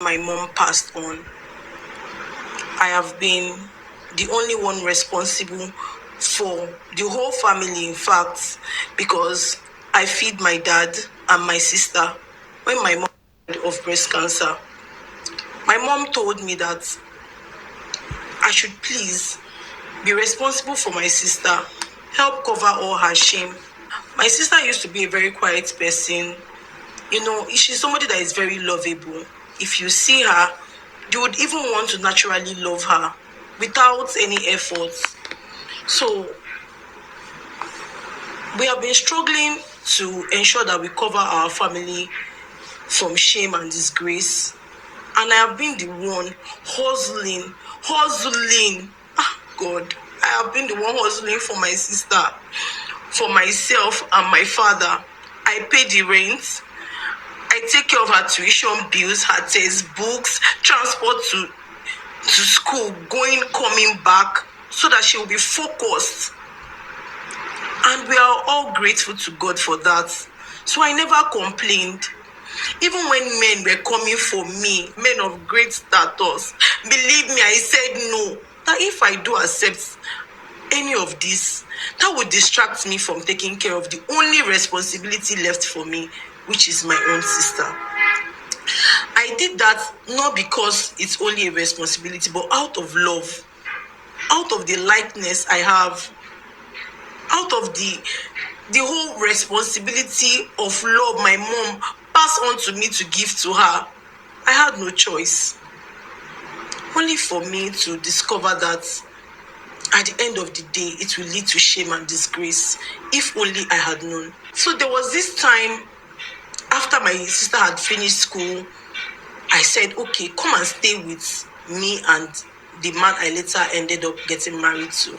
my mom passed on, I have been the only one responsible for the whole family, in fact, because I feed my dad and my sister. When my mom died of breast cancer, my mom told me that I should please be responsible for my sister, help cover all her shame. My sister used to be a very quiet person. She's somebody that is very lovable. If you see her, you would even want to naturally love her without any effort. So we have been struggling to ensure that we cover our family from shame and disgrace. And I have been the one hustling. God, I have been the one hustling for my sister, for myself and my father. I pay the rent. I take care of her tuition bills, her textbooks, transport to school, going, coming back, so that she will be focused. And we are all grateful to God for that. So I never complained. Even when men were coming for me, men of great status, believe me, I said no. That if I do accept any of this, that would distract me from taking care of the only responsibility left for me, which is my own sister. I did that not because it's only a responsibility, but out of love, out of the likeness I have, out of the whole responsibility of love my mom passed on to me to give to her. I had no choice. Only for me to discover that at the end of the day, it will lead to shame and disgrace. If only I had known. So there was this time after my sister had finished school, I said, okay, come and stay with me and the man I later ended up getting married to.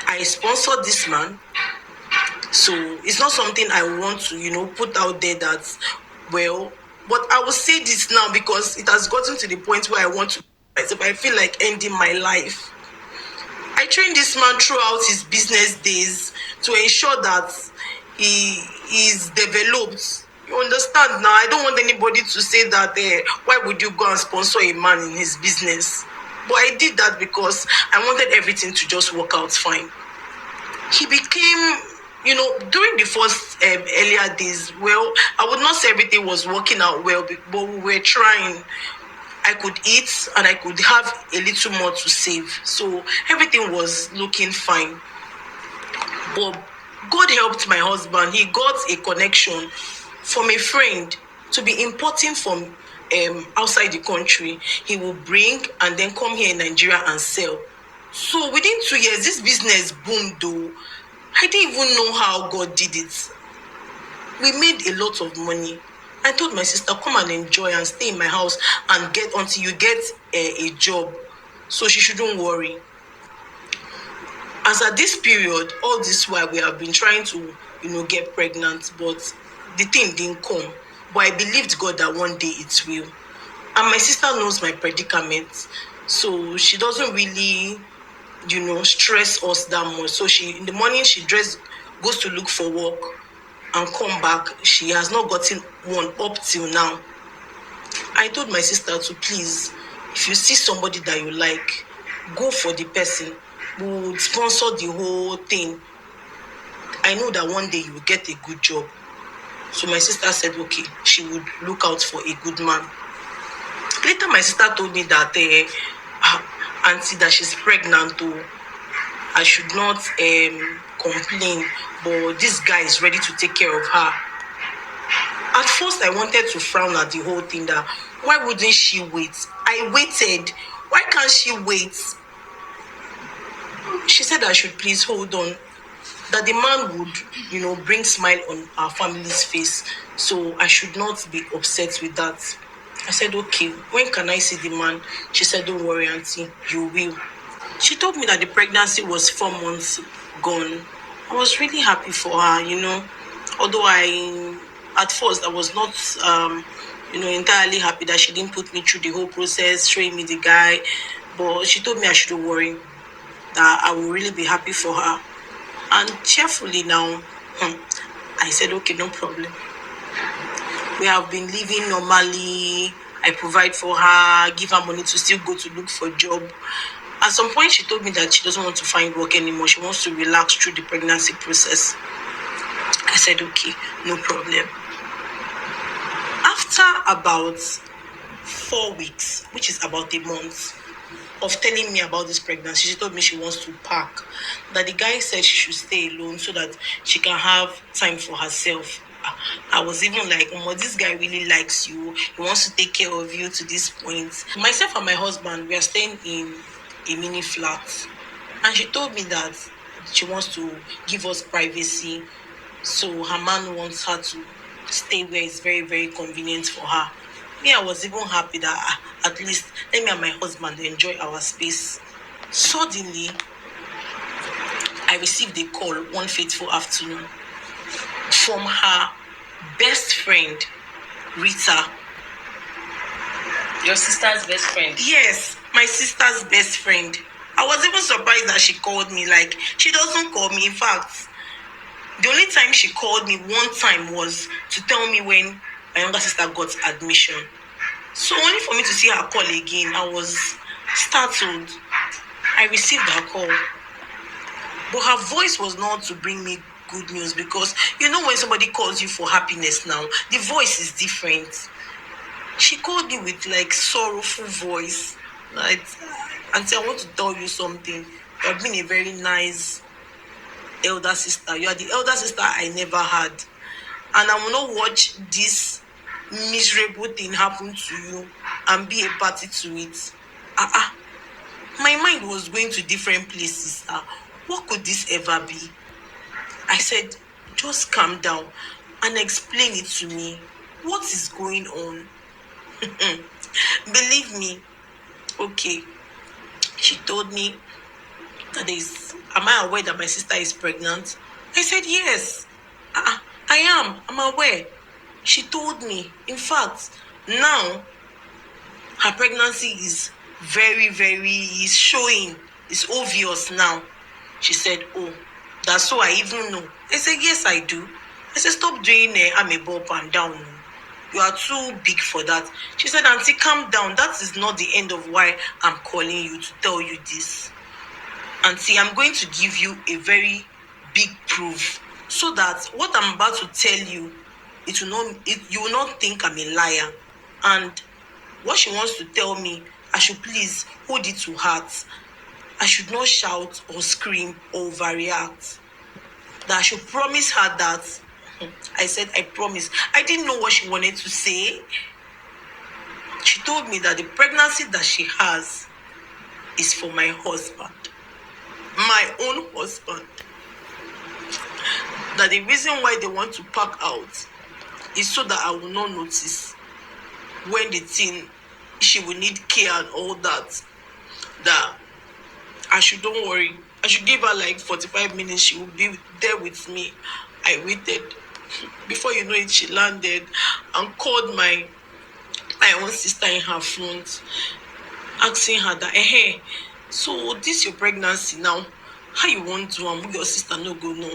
I sponsored this man. So it's not something I want to, put out there that, well, but I will say this now because it has gotten to the point where I want to myself. I feel like ending my life. I trained this man throughout his business days to ensure that he is developed. You understand now? I don't want anybody to say that, why would you go and sponsor a man in his business? But I did that because I wanted everything to just work out fine. He became, during the first earlier days, well, I would not say everything was working out well, but we were trying. I could eat and I could have a little more to save. So everything was looking fine. But God helped my husband. He got a connection from a friend to be importing from outside the country. He will bring and then come here in Nigeria and sell. So within 2 years, this business boomed though. I didn't even know how God did it. We made a lot of money. I told my sister, come and enjoy and stay in my house and get until you get a job. So she shouldn't worry. As at this period, all this while we have been trying to, get pregnant, but the thing didn't come. But I believed God that one day it will. And my sister knows my predicament. So she doesn't really, stress us that much. So in the morning, she goes to look for work and come back. She has not gotten one up till now. I told my sister to please, if you see somebody that you like, go for the person. We would sponsor the whole thing. I know that one day you will get a good job. So my sister said, okay, she would look out for a good man. Later, my sister told me that auntie, that she's pregnant too. I should not complain, but this guy is ready to take care of her. At first, I wanted to frown at the whole thing, that why wouldn't she wait? I waited. Why can't she wait? She said I should please hold on, that the man would, bring smile on our family's face. So I should not be upset with that. I said, okay, when can I see the man? She said, don't worry, auntie, you will. She told me that the pregnancy was 4 months gone. I was really happy for her, although at first I was not, entirely happy that she didn't put me through the whole process, showing me the guy. But she told me I shouldn't worry, that I will really be happy for her. And cheerfully now, I said, okay, no problem. We have been living normally, I provide for her, give her money to still go to look for a job. At some point, she told me that she doesn't want to find work anymore. She wants to relax through the pregnancy process. I said, okay, no problem. After about 4 weeks, which is about a month, of telling me about this pregnancy, she told me she wants to pack. That the guy said she should stay alone so that she can have time for herself. I was even like, oh, this guy really likes you. He wants to take care of you to this point. Myself and my husband, we are staying in a mini flat. And she told me that she wants to give us privacy. So her man wants her to stay where it's very, very convenient for her. Me, I was even happy that at least let me and my husband enjoy our space. Suddenly, I received a call one fateful afternoon from her best friend, Rita. Your sister's best friend? Yes, my sister's best friend. I was even surprised that she called me. Like, she doesn't call me. In fact, the only time she called me one time was to tell me when my younger sister got admission. So only for me to see her call again, I was startled. I received her call. But her voice was not to bring me good news, because you know when somebody calls you for happiness now, the voice is different. She called me with like sorrowful voice. Like, Auntie, I want to tell you something. You have been a very nice elder sister. You are the elder sister I never had. And I will not watch this miserable thing happen to you and be a party to it. My mind was going to different places. What could this ever be? I said, just calm down and explain it to me. What is going on? Believe me. Okay. She told me that am I aware that my sister is pregnant? I said, yes. I am. I'm aware. She told me, in fact, now her pregnancy is very, very, is showing. It's obvious now. She said, oh, that's so I even know. I said, yes, I do. I said, stop doing I'm a up and down. You are too big for that. She said, Auntie, calm down. That is not the end of why I'm calling you to tell you this. Auntie, I'm going to give you a very big proof so that what I'm about to tell you, you will not think I'm a liar. And what she wants to tell me, I should please hold it to heart. I should not shout or scream or overreact. That I should promise her that. I said, I promise. I didn't know what she wanted to say. She told me that the pregnancy that she has is for my husband. My own husband. That the reason why they want to pack out is so that I will not notice when the thing, she will need care and all that. That I should, don't worry. I should give her like 45 minutes. She will be there with me. I waited. Before you know it, she landed and called my own sister in her front, asking her that, hey, so this your pregnancy now? How you want to with your sister no go no?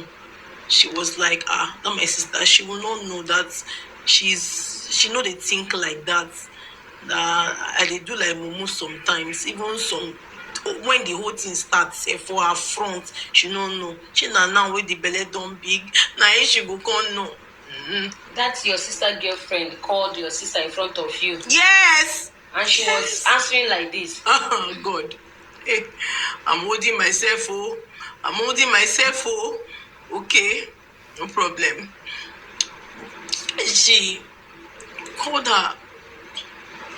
She was like, not my sister. She will not know that she know they think like that. That I they do like mumu sometimes. Even some when the whole thing starts for her front, she don't know. She now with the belly don't big. Now she go come know. That's your sister girlfriend called your sister in front of you. Yes. And she was answering like this. Oh God. Hey, I'm holding myself, oh. I'm holding myself, oh. Okay, no problem. She called her.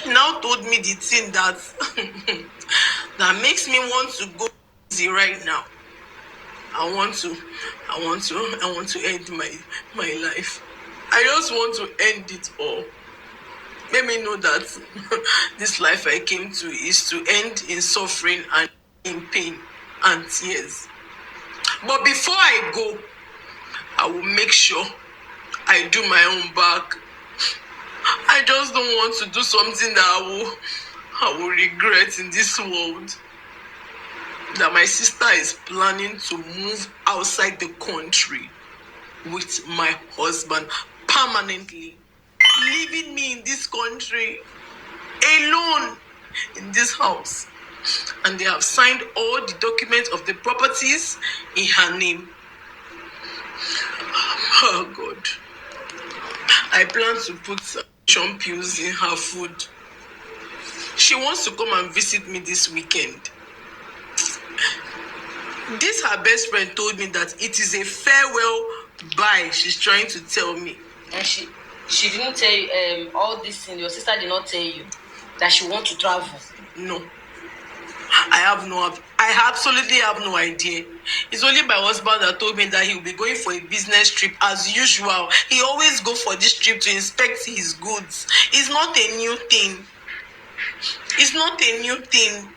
Now told me the thing that that makes me want to go easy right now. I want to end my life. I just want to end it all. Let me know that this life I came to is to end in suffering and in pain and tears. But before I go, I will make sure I do my own back. I just don't want to do something that I will regret in this world. That my sister is planning to move outside the country with my husband permanently, leaving me in this country. alone in this house. And they have signed all the documents of the properties in her name. Oh God. I plan to put some pills in her food. She wants to come and visit me this weekend. This her best friend told me that it is a farewell bye she's trying to tell me. And she didn't tell you all this thing. Your sister did not tell you that she wants to travel. No. I absolutely have no idea. It's only my husband that told me that he will be going for a business trip as usual. He always go for this trip to inspect his goods. It's not a new thing. It's not a new thing.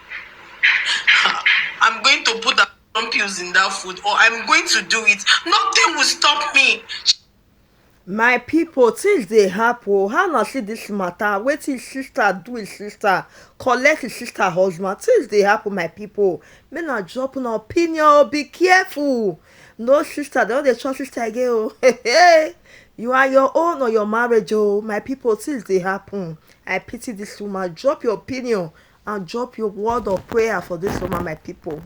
I'm going to put some pills in that food, or I'm going to do it. Nothing will stop me. My pipo, tins dey happen. How na see dis matter? Wetin his sister do his sister collect his sister husband? Tins dey happen, my pipo. Make na drop una opinion. Be careful. No sister, dem no dey trust sister again o. Hey, you are your own or your marriage o. My pipo, tins dey happen. I pity dis woman. Drop your opinion and drop your word of prayer for dis woman, my pipo.